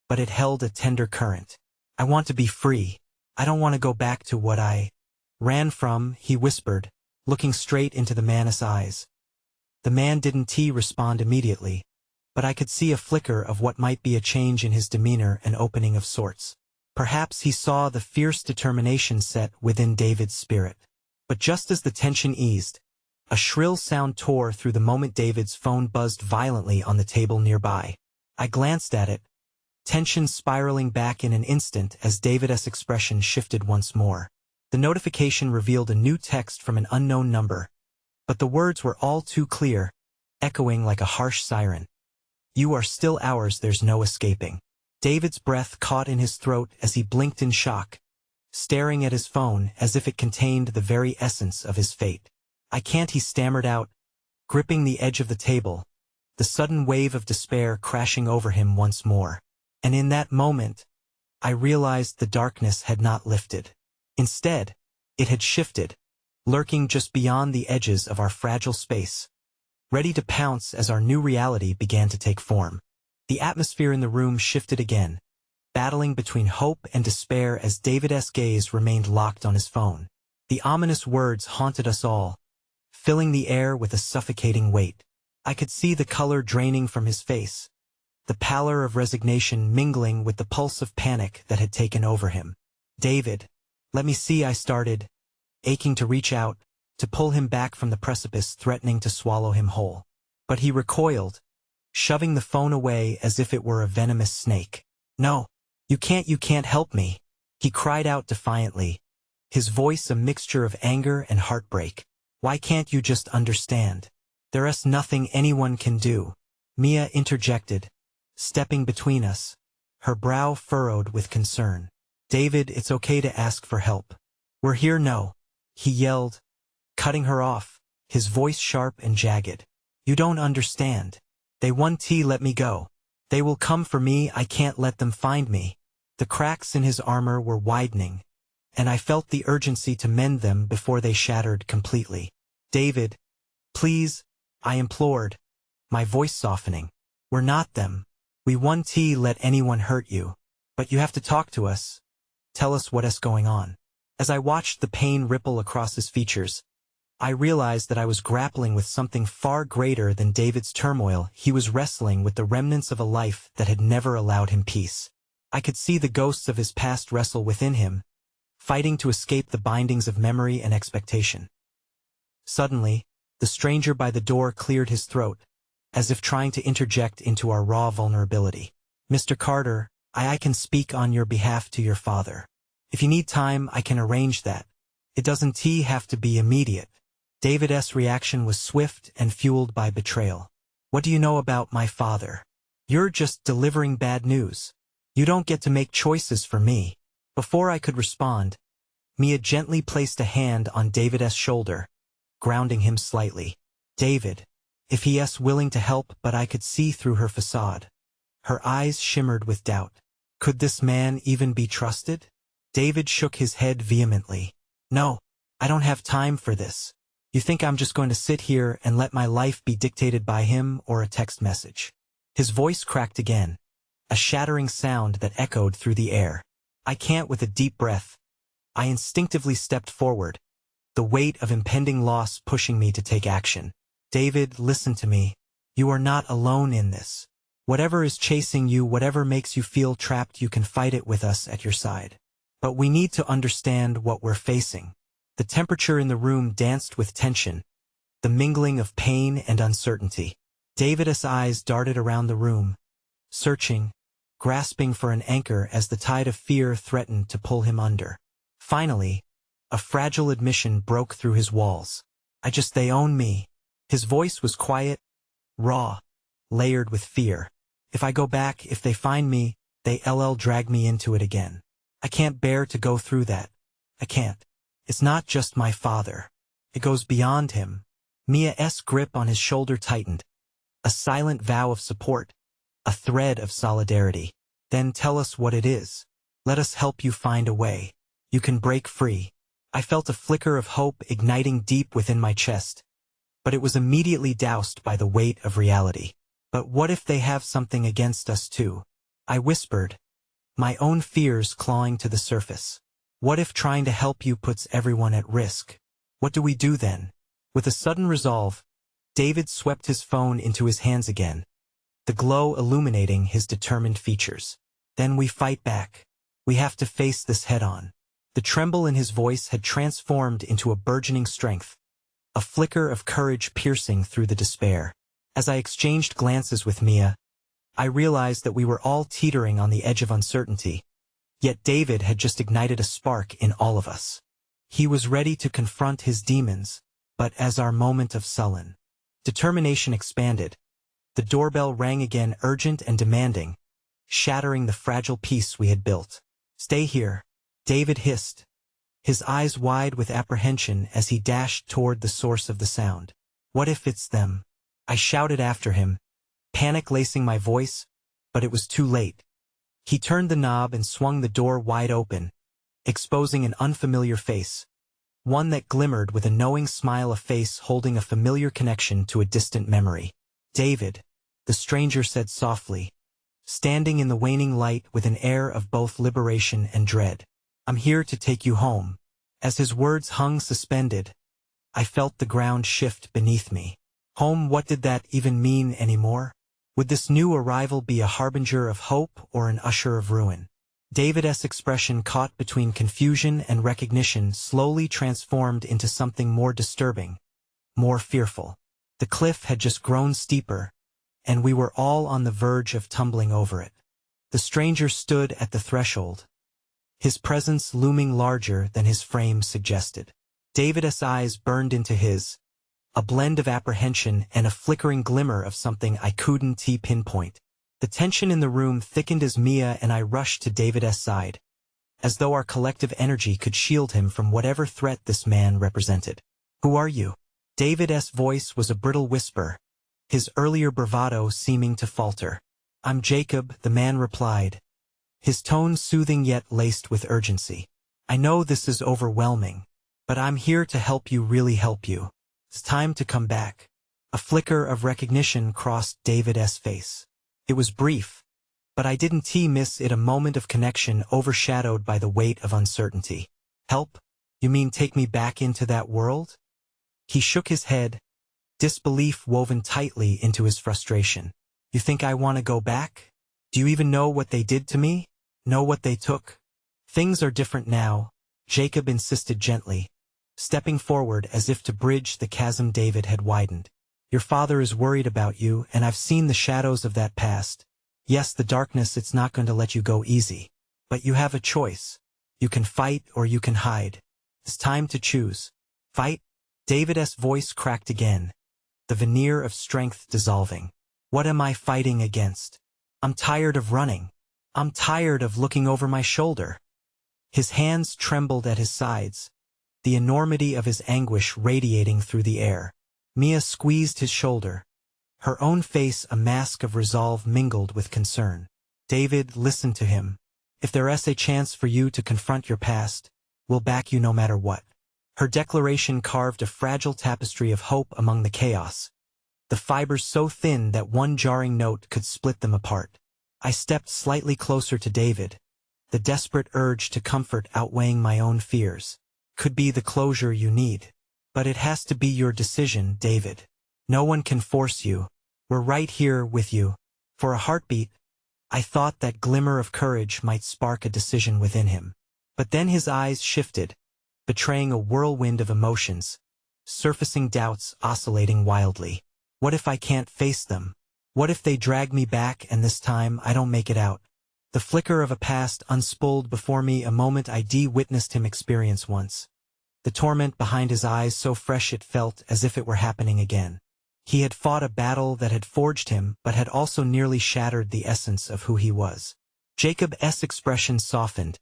but it held a tender current. "I want to be free. I don't want to go back to what I ran from," he whispered, looking straight into the man's eyes. The man didn't respond immediately, but I could see a flicker of what might be a change in his demeanor, an opening of sorts. Perhaps he saw the fierce determination set within David's spirit. But just as the tension eased, a shrill sound tore through the moment David's phone buzzed violently on the table nearby. I glanced at it, tension spiraling back in an instant as David's expression shifted once more. The notification revealed a new text from an unknown number, but the words were all too clear, echoing like a harsh siren. "You are still ours, there's no escaping." David's breath caught in his throat as he blinked in shock, staring at his phone as if it contained the very essence of his fate. "I can't," he stammered out, gripping the edge of the table, the sudden wave of despair crashing over him once more. And in that moment, I realized the darkness had not lifted. Instead, it had shifted, lurking just beyond the edges of our fragile space, ready to pounce as our new reality began to take form. The atmosphere in the room shifted again, battling between hope and despair as David's gaze remained locked on his phone. The ominous words haunted us all, filling the air with a suffocating weight. I could see the color draining from his face, the pallor of resignation mingling with the pulse of panic that had taken over him. "David, let me see," I started, aching to reach out, to pull him back from the precipice threatening to swallow him whole. But he recoiled, shoving the phone away as if it were a venomous snake. "No, You can't help me," he cried out defiantly, his voice a mixture of anger and heartbreak. "Why can't you just understand? There's nothing anyone can do." Mia interjected, stepping between us, her brow furrowed with concern. "David, it's okay to ask for help. We're here no," he yelled, cutting her off, his voice sharp and jagged. "You don't understand. They won't let me go. They will come for me, I can't let them find me." The cracks in his armor were widening, and I felt the urgency to mend them before they shattered completely. "David, please," I implored, my voice softening. "We're not them. We won't let anyone hurt you. But you have to talk to us. Tell us what's going on." As I watched the pain ripple across his features, I realized that I was grappling with something far greater than David's turmoil. He was wrestling with the remnants of a life that had never allowed him peace. I could see the ghosts of his past wrestle within him, fighting to escape the bindings of memory and expectation. Suddenly, the stranger by the door cleared his throat, as if trying to interject into our raw vulnerability. "Mr. Carter, I can speak on your behalf to your father. If you need time, I can arrange that. It doesn't have to be immediate." David's reaction was swift and fueled by betrayal. "What do you know about my father? You're just delivering bad news. You don't get to make choices for me." Before I could respond, Mia gently placed a hand on David's shoulder, grounding him slightly. "David," if he's willing to help, but I could see through her facade. Her eyes shimmered with doubt. Could this man even be trusted? David shook his head vehemently. "No, I don't have time for this. You think I'm just going to sit here and let my life be dictated by him or a text message?" His voice cracked again, a shattering sound that echoed through the air. "I can't." With a deep breath, I instinctively stepped forward, the weight of impending loss pushing me to take action. "David, listen to me. You are not alone in this. Whatever is chasing you, whatever makes you feel trapped, you can fight it with us at your side. But we need to understand what we're facing." The temperature in the room danced with tension, the mingling of pain and uncertainty. David's eyes darted around the room, searching, grasping for an anchor as the tide of fear threatened to pull him under. Finally, a fragile admission broke through his walls. They own me." His voice was quiet, raw, layered with fear. "If I go back, if they find me, they'll drag me into it again. I can't bear to go through that. I can't. It's not just my father. It goes beyond him." Mia's grip on his shoulder tightened, a silent vow of support, a thread of solidarity. "Then tell us what it is. Let us help you find a way. You can break free." I felt a flicker of hope igniting deep within my chest, but it was immediately doused by the weight of reality. "But what if they have something against us too?" I whispered, my own fears clawing to the surface. "What if trying to help you puts everyone at risk? What do we do then?" With a sudden resolve, David swept his phone into his hands again, the glow illuminating his determined features. "Then we fight back. We have to face this head-on." The tremble in his voice had transformed into a burgeoning strength, a flicker of courage piercing through the despair. As I exchanged glances with Mia, I realized that we were all teetering on the edge of uncertainty. Yet David had just ignited a spark in all of us. He was ready to confront his demons, but as our moment of sullen determination expanded, the doorbell rang again, urgent and demanding, shattering the fragile peace we had built. "Stay here," David hissed, his eyes wide with apprehension as he dashed toward the source of the sound. "What if it's them?" I shouted after him, panic lacing my voice, but it was too late. He turned the knob and swung the door wide open, exposing an unfamiliar face, one that glimmered with a knowing smile, a face holding a familiar connection to a distant memory. "David," the stranger said softly, standing in the waning light with an air of both liberation and dread. "I'm here to take you home." As his words hung suspended, I felt the ground shift beneath me. Home, what did that even mean anymore? Would this new arrival be a harbinger of hope or an usher of ruin? David's expression, caught between confusion and recognition, slowly transformed into something more disturbing, more fearful. The cliff had just grown steeper, and we were all on the verge of tumbling over it. The stranger stood at the threshold, his presence looming larger than his frame suggested. David's eyes burned into his, a blend of apprehension and a flickering glimmer of something I couldn't pinpoint. The tension in the room thickened as Mia and I rushed to David's side, as though our collective energy could shield him from whatever threat this man represented. "Who are you?" David's voice was a brittle whisper, his earlier bravado seeming to falter. "I'm Jacob," the man replied, his tone soothing yet laced with urgency. "I know this is overwhelming, but I'm here to help you, really help you. It's time to come back." A flicker of recognition crossed David's face. It was brief, but I didn't miss it, a moment of connection overshadowed by the weight of uncertainty. "Help? You mean take me back into that world?" He shook his head, disbelief woven tightly into his frustration. "You think I want to go back? Do you even know what they did to me? Know what they took?" "Things are different now," Jacob insisted gently, stepping forward as if to bridge the chasm David had widened. "Your father is worried about you, and I've seen the shadows of that past. Yes, the darkness, it's not going to let you go easy. But you have a choice. You can fight or you can hide. It's time to choose." "Fight?" David's voice cracked again, the veneer of strength dissolving. "What am I fighting against? I'm tired of running. I'm tired of looking over my shoulder." His hands trembled at his sides, the enormity of his anguish radiating through the air. Mia squeezed his shoulder, her own face a mask of resolve mingled with concern. "David, listen to him. If there's a chance for you to confront your past, we'll back you no matter what." Her declaration carved a fragile tapestry of hope among the chaos, the fibers so thin that one jarring note could split them apart. I stepped slightly closer to David, the desperate urge to comfort outweighing my own fears. "Could be the closure you need. But it has to be your decision, David. No one can force you. We're right here with you." For a heartbeat, I thought that glimmer of courage might spark a decision within him. But then his eyes shifted, betraying a whirlwind of emotions, surfacing doubts oscillating wildly. What if I can't face them? What if they drag me back and this time I don't make it out? The flicker of a past unspooled before me, a moment I witnessed him experience once. The torment behind his eyes so fresh it felt as if it were happening again. He had fought a battle that had forged him but had also nearly shattered the essence of who he was. Jacob's expression softened,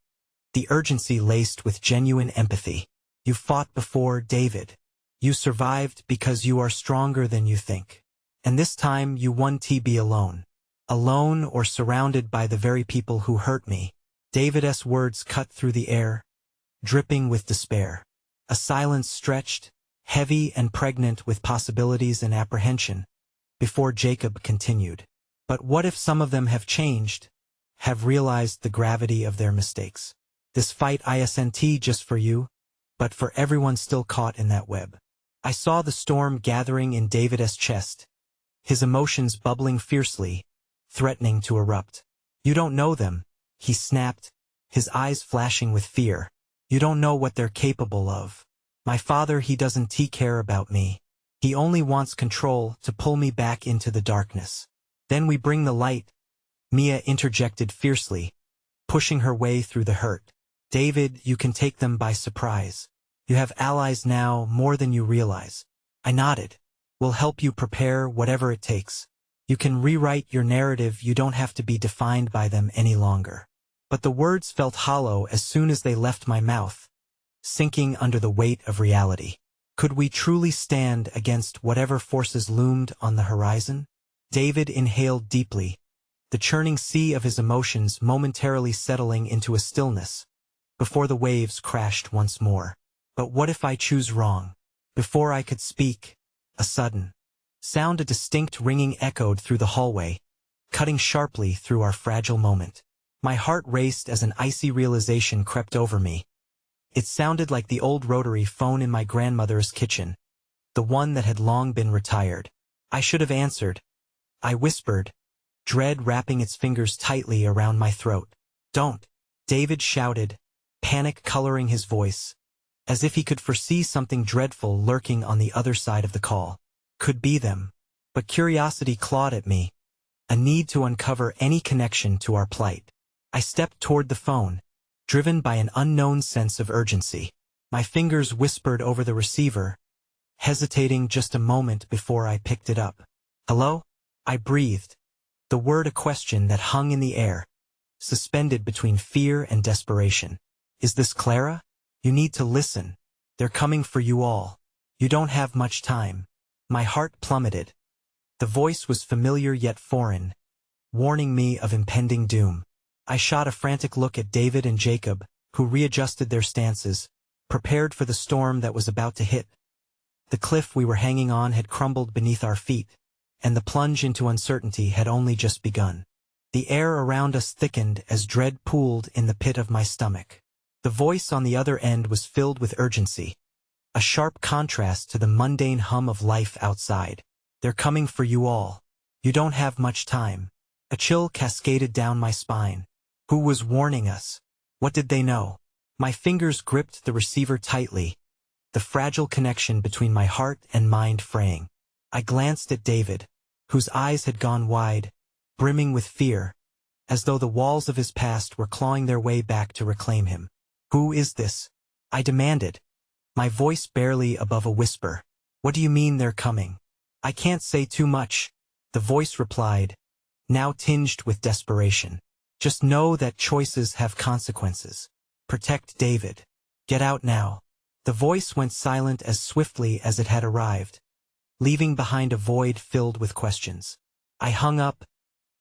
the urgency laced with genuine empathy. "You fought before, David. You survived because you are stronger than you think. And this time you won't be alone. Alone or surrounded by the very people who hurt me." David's words cut through the air, dripping with despair. A silence stretched, heavy and pregnant with possibilities and apprehension, before Jacob continued. "But what if some of them have changed, have realized the gravity of their mistakes? This fight isn't just for you, but for everyone still caught in that web." I saw the storm gathering in David's chest, his emotions bubbling fiercely, threatening to erupt. "You don't know them," he snapped, his eyes flashing with fear. "You don't know what they're capable of. My father, he doesn't care about me. He only wants control to pull me back into the darkness. Then we bring the light," Mia interjected fiercely, pushing her way through the hurt. "David, you can take them by surprise. You have allies now more than you realize." I nodded. "We'll help you prepare whatever it takes. You can rewrite your narrative, you don't have to be defined by them any longer." But the words felt hollow as soon as they left my mouth, sinking under the weight of reality. Could we truly stand against whatever forces loomed on the horizon? David inhaled deeply, the churning sea of his emotions momentarily settling into a stillness, before the waves crashed once more. "But what if I choose wrong?" Before I could speak, a sudden sound, a distinct ringing, echoed through the hallway, cutting sharply through our fragile moment. My heart raced as an icy realization crept over me. It sounded like the old rotary phone in my grandmother's kitchen, the one that had long been retired. I should have answered, I whispered, dread wrapping its fingers tightly around my throat. "Don't!" David shouted, panic coloring his voice, as if he could foresee something dreadful lurking on the other side of the call. Could be them. But curiosity clawed at me, a need to uncover any connection to our plight. I stepped toward the phone, driven by an unknown sense of urgency. My fingers whispered over the receiver, hesitating just a moment before I picked it up. "Hello?" I breathed, the word a question that hung in the air, suspended between fear and desperation. "Is this Clara? You need to listen. They're coming for you all. You don't have much time." My heart plummeted. The voice was familiar yet foreign, warning me of impending doom. I shot a frantic look at David and Jacob, who readjusted their stances, prepared for the storm that was about to hit. The cliff we were hanging on had crumbled beneath our feet, and the plunge into uncertainty had only just begun. The air around us thickened as dread pooled in the pit of my stomach. The voice on the other end was filled with urgency, a sharp contrast to the mundane hum of life outside. "They're coming for you all. You don't have much time." A chill cascaded down my spine. Who was warning us? What did they know? My fingers gripped the receiver tightly, the fragile connection between my heart and mind fraying. I glanced at David, whose eyes had gone wide, brimming with fear, as though the walls of his past were clawing their way back to reclaim him. "Who is this?" I demanded, my voice barely above a whisper. "What do you mean they're coming?" "I can't say too much," the voice replied, now tinged with desperation. "Just know that choices have consequences. Protect David. Get out now." The voice went silent as swiftly as it had arrived, leaving behind a void filled with questions. I hung up,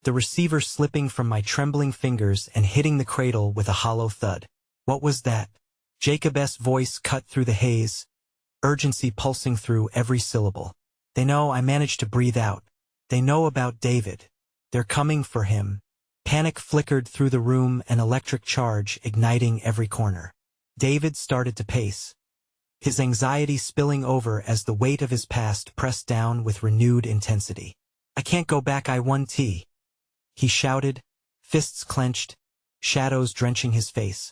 the receiver slipping from my trembling fingers and hitting the cradle with a hollow thud. "What was that?" Jacob's voice cut through the haze, urgency pulsing through every syllable. "They know." I managed to breathe out. "They know about David. They're coming for him." Panic flickered through the room, an electric charge igniting every corner. David started to pace, his anxiety spilling over as the weight of his past pressed down with renewed intensity. "I can't go back, I want tea," he shouted, fists clenched, shadows drenching his face.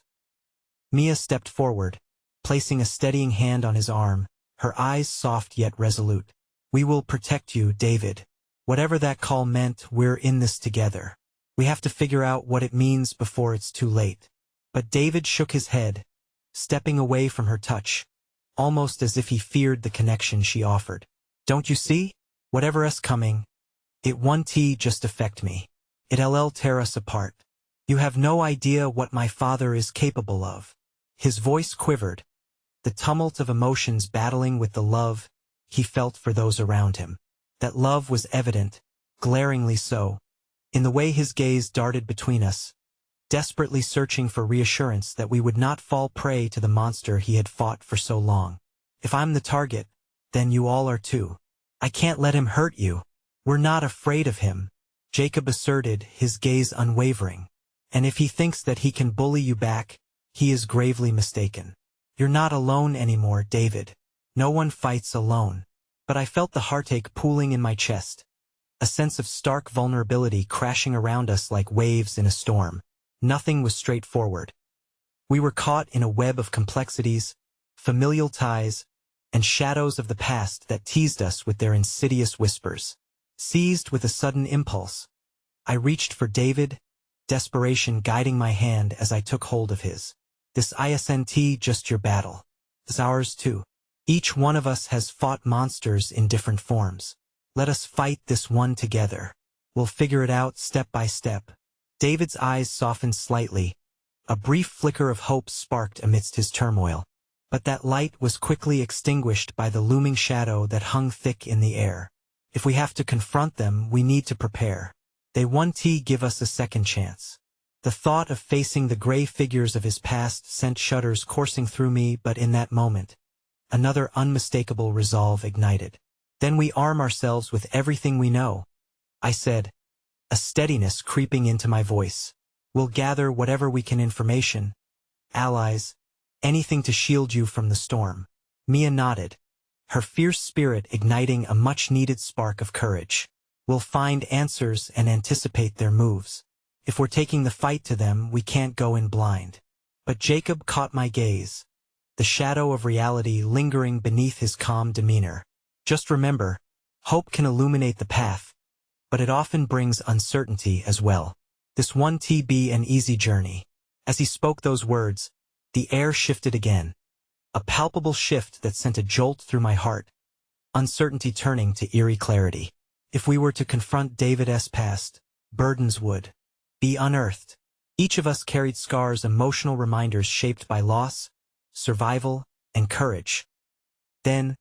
Mia stepped forward, placing a steadying hand on his arm, her eyes soft yet resolute. "We will protect you, David. Whatever that call meant, we're in this together. We have to figure out what it means before it's too late." But David shook his head, stepping away from her touch, almost as if he feared the connection she offered. "Don't you see? Whatever's coming, it won't just affect me. It'll tear us apart. You have no idea what my father is capable of." His voice quivered, the tumult of emotions battling with the love he felt for those around him. That love was evident, glaringly so, in the way his gaze darted between us, desperately searching for reassurance that we would not fall prey to the monster he had fought for so long. "If I'm the target, then you all are too. I can't let him hurt you." "We're not afraid of him," Jacob asserted, his gaze unwavering. "And if he thinks that he can bully you back, he is gravely mistaken. You're not alone anymore, David. No one fights alone." But I felt the heartache pooling in my chest, a sense of stark vulnerability crashing around us like waves in a storm. Nothing was straightforward. We were caught in a web of complexities, familial ties, and shadows of the past that teased us with their insidious whispers. Seized with a sudden impulse, I reached for David, desperation guiding my hand as I took hold of his. "This isn't just your battle. It's ours too. Each one of us has fought monsters in different forms. Let us fight this one together. We'll figure it out step by step." David's eyes softened slightly, a brief flicker of hope sparked amidst his turmoil. But that light was quickly extinguished by the looming shadow that hung thick in the air. "If we have to confront them, we need to prepare. They won't give us a second chance." The thought of facing the gray figures of his past sent shudders coursing through me, but in that moment, another unmistakable resolve ignited. "Then we arm ourselves with everything we know," I said, a steadiness creeping into my voice. "We'll gather whatever we can, information, allies, anything to shield you from the storm." Mia nodded, her fierce spirit igniting a much-needed spark of courage. "We'll find answers and anticipate their moves. If we're taking the fight to them, we can't go in blind." But Jacob caught my gaze, the shadow of reality lingering beneath his calm demeanor. "Just remember, hope can illuminate the path, but it often brings uncertainty as well. This won't be an easy journey. As he spoke those words, the air shifted again. A palpable shift that sent a jolt through my heart, uncertainty turning to eerie clarity. If we were to confront David's past, burdens would be unearthed. Each of us carried scars, emotional reminders shaped by loss, survival, and courage. Then,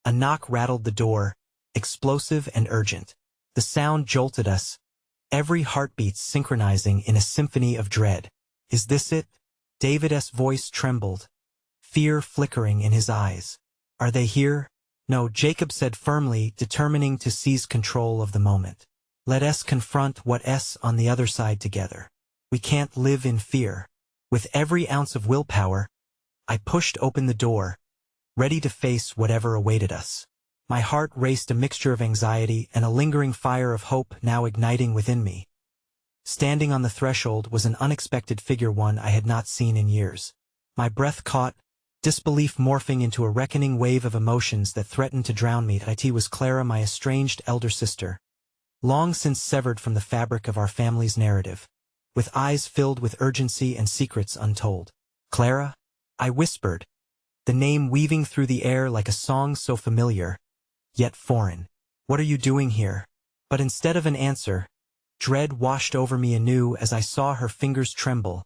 a knock rattled the door, explosive and urgent. The sound jolted us, every heartbeat synchronizing in a symphony of dread. Is this it? David's voice trembled, fear flickering in his eyes. Are they here? No, Jacob said firmly, determining to seize control of the moment. Let us confront what's on the other side together. We can't live in fear. With every ounce of willpower, I pushed open the door, ready to face whatever awaited us. My heart raced, a mixture of anxiety and a lingering fire of hope now igniting within me. Standing on the threshold was an unexpected figure, one I had not seen in years. My breath caught, disbelief morphing into a reckoning wave of emotions that threatened to drown me. It was Clara, my estranged elder sister, long since severed from the fabric of our family's narrative, with eyes filled with urgency and secrets untold. Clara? I whispered, the name weaving through the air like a song so familiar, yet foreign. What are you doing here? But instead of an answer, dread washed over me anew as I saw her fingers tremble,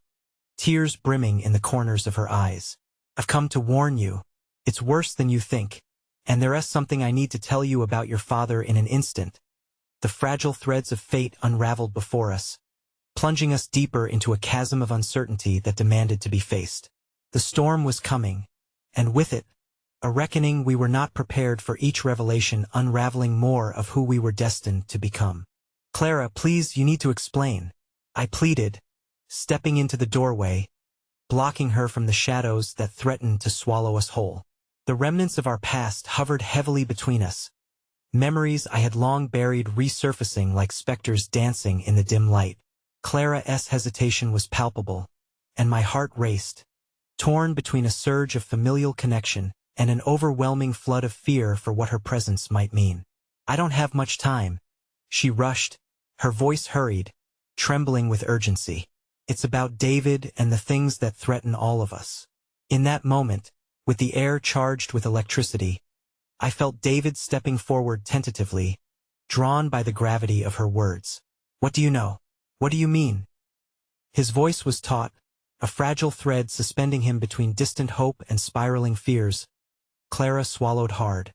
tears brimming in the corners of her eyes. I've come to warn you. It's worse than you think, and there is something I need to tell you about your father in an instant. The fragile threads of fate unraveled before us, plunging us deeper into a chasm of uncertainty that demanded to be faced. The storm was coming, and with it, a reckoning we were not prepared for, each revelation unraveling more of who we were destined to become. Clara, please, you need to explain, I pleaded, stepping into the doorway, blocking her from the shadows that threatened to swallow us whole. The remnants of our past hovered heavily between us, memories I had long buried resurfacing like specters dancing in the dim light. Clara's hesitation was palpable, and my heart raced, torn between a surge of familial connection and an overwhelming flood of fear for what her presence might mean. I don't have much time, she rushed, her voice hurried, trembling with urgency. It's about David and the things that threaten all of us. In that moment, with the air charged with electricity, I felt David stepping forward tentatively, drawn by the gravity of her words. What do you know? What do you mean? His voice was taut, a fragile thread suspending him between distant hope and spiraling fears. Clara swallowed hard,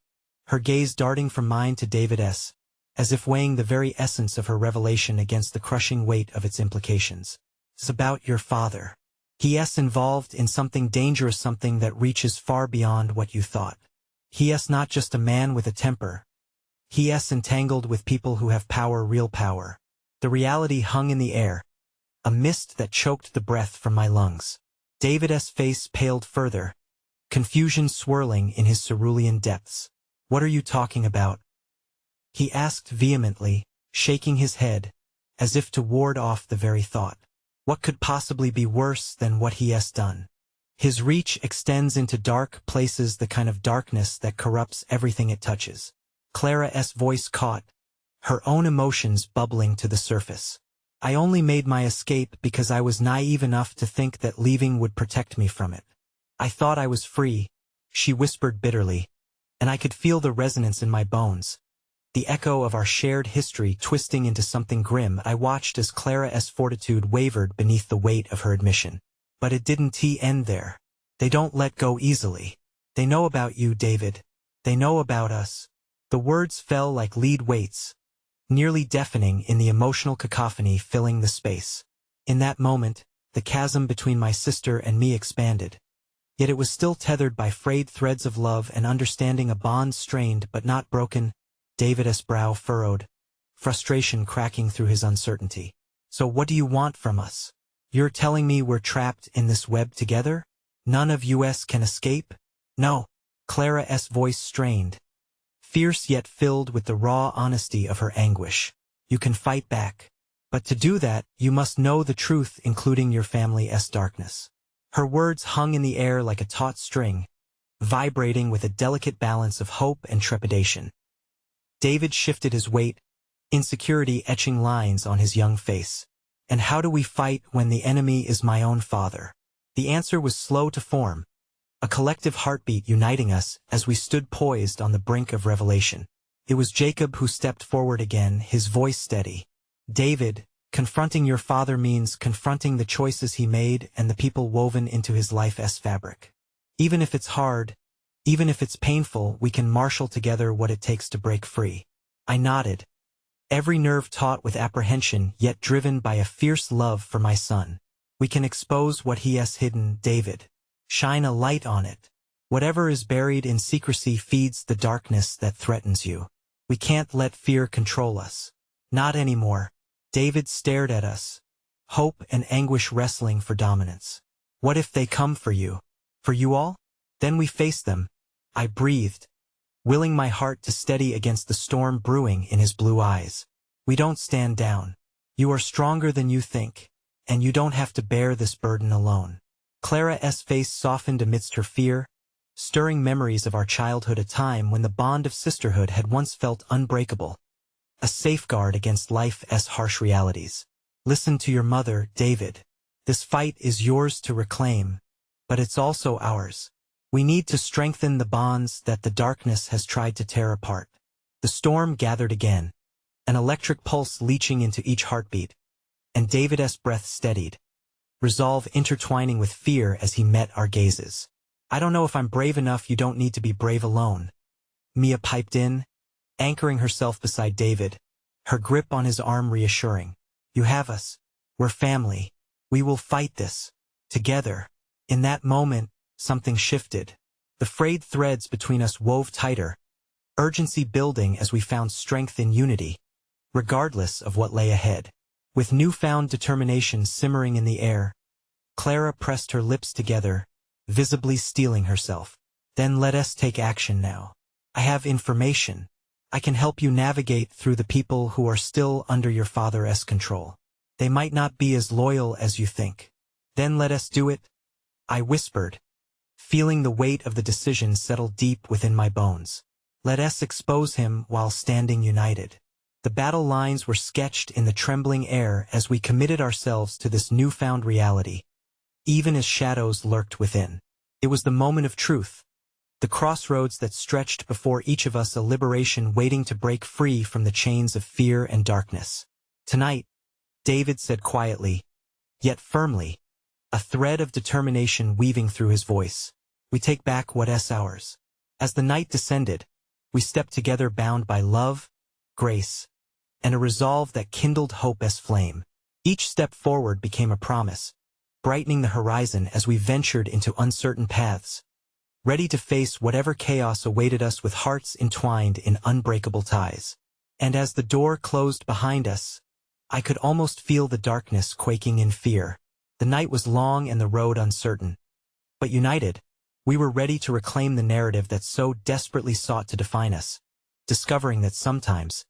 her gaze darting from mine to David's, as if weighing the very essence of her revelation against the crushing weight of its implications. It's about your father. He's involved in something dangerous, something that reaches far beyond what you thought. He's not just a man with a temper. He's entangled with people who have power, real power. The reality hung in the air, a mist that choked the breath from my lungs. David's face paled further, confusion swirling in his cerulean depths. What are you talking about? He asked vehemently, shaking his head, as if to ward off the very thought. What could possibly be worse than what he has done? His reach extends into dark places, the kind of darkness that corrupts everything it touches. Clara's voice caught, her own emotions bubbling to the surface. I only made my escape because I was naive enough to think that leaving would protect me from it. I thought I was free, she whispered bitterly, and I could feel the resonance in my bones, the echo of our shared history twisting into something grim. I watched as Clara's fortitude wavered beneath the weight of her admission. But it didn't end there. They don't let go easily. They know about you, David. They know about us. The words fell like lead weights, nearly deafening in the emotional cacophony filling the space. In that moment, the chasm between my sister and me expanded. Yet it was still tethered by frayed threads of love and understanding, a bond strained but not broken. David's brow furrowed, frustration cracking through his uncertainty. So what do you want from us? You're telling me we're trapped in this web together? None of us can escape? No. Clara's voice strained, fierce yet filled with the raw honesty of her anguish. You can fight back. But to do that, you must know the truth, including your family's darkness. Her words hung in the air like a taut string, vibrating with a delicate balance of hope and trepidation. David shifted his weight, insecurity etching lines on his young face. And how do we fight when the enemy is my own father? The answer was slow to form, a collective heartbeat uniting us as we stood poised on the brink of revelation. It was Jacob who stepped forward again, his voice steady. David, confronting your father means confronting the choices he made and the people woven into his life's fabric. Even if it's hard, even if it's painful, we can marshal together what it takes to break free. I nodded, every nerve taut with apprehension yet driven by a fierce love for my son. We can expose what he has hidden, David. Shine a light on it. Whatever is buried in secrecy feeds the darkness that threatens you. We can't let fear control us. Not anymore. David stared at us, hope and anguish wrestling for dominance. What if they come for you? For you all? Then we face them. I breathed, willing my heart to steady against the storm brewing in his blue eyes. We don't stand down. You are stronger than you think, and you don't have to bear this burden alone. Clara's face softened amidst her fear, stirring memories of our childhood, a time when the bond of sisterhood had once felt unbreakable, a safeguard against life's harsh realities. Listen to your mother, David. This fight is yours to reclaim, but it's also ours. We need to strengthen the bonds that the darkness has tried to tear apart. The storm gathered again, an electric pulse leaching into each heartbeat, and David's breath steadied, resolve intertwining with fear as he met our gazes. I don't know if I'm brave enough. You don't need to be brave alone. Mia piped in, anchoring herself beside David, her grip on his arm reassuring. You have us. We're family. We will fight this. Together. In that moment, something shifted. The frayed threads between us wove tighter, urgency building as we found strength in unity, regardless of what lay ahead. With newfound determination simmering in the air, Clara pressed her lips together, visibly steeling herself. Then let us take action now. I have information. I can help you navigate through the people who are still under your father's control. They might not be as loyal as you think. Then let us do it, I whispered, feeling the weight of the decision settle deep within my bones. Let us expose him while standing united. The battle lines were sketched in the trembling air as we committed ourselves to this newfound reality, even as shadows lurked within. It was the moment of truth, the crossroads that stretched before each of us, a liberation waiting to break free from the chains of fear and darkness. Tonight, David said quietly, yet firmly, a thread of determination weaving through his voice. We take back what's ours. As the night descended, we stepped together bound by love, grace, and a resolve that kindled hope as flame. Each step forward became a promise, brightening the horizon as we ventured into uncertain paths, ready to face whatever chaos awaited us with hearts entwined in unbreakable ties. And as the door closed behind us, I could almost feel the darkness quaking in fear. The night was long and the road uncertain. But united, we were ready to reclaim the narrative that so desperately sought to define us, discovering that sometimes,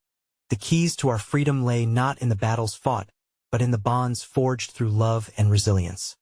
the keys to our freedom lay not in the battles fought, but in the bonds forged through love and resilience.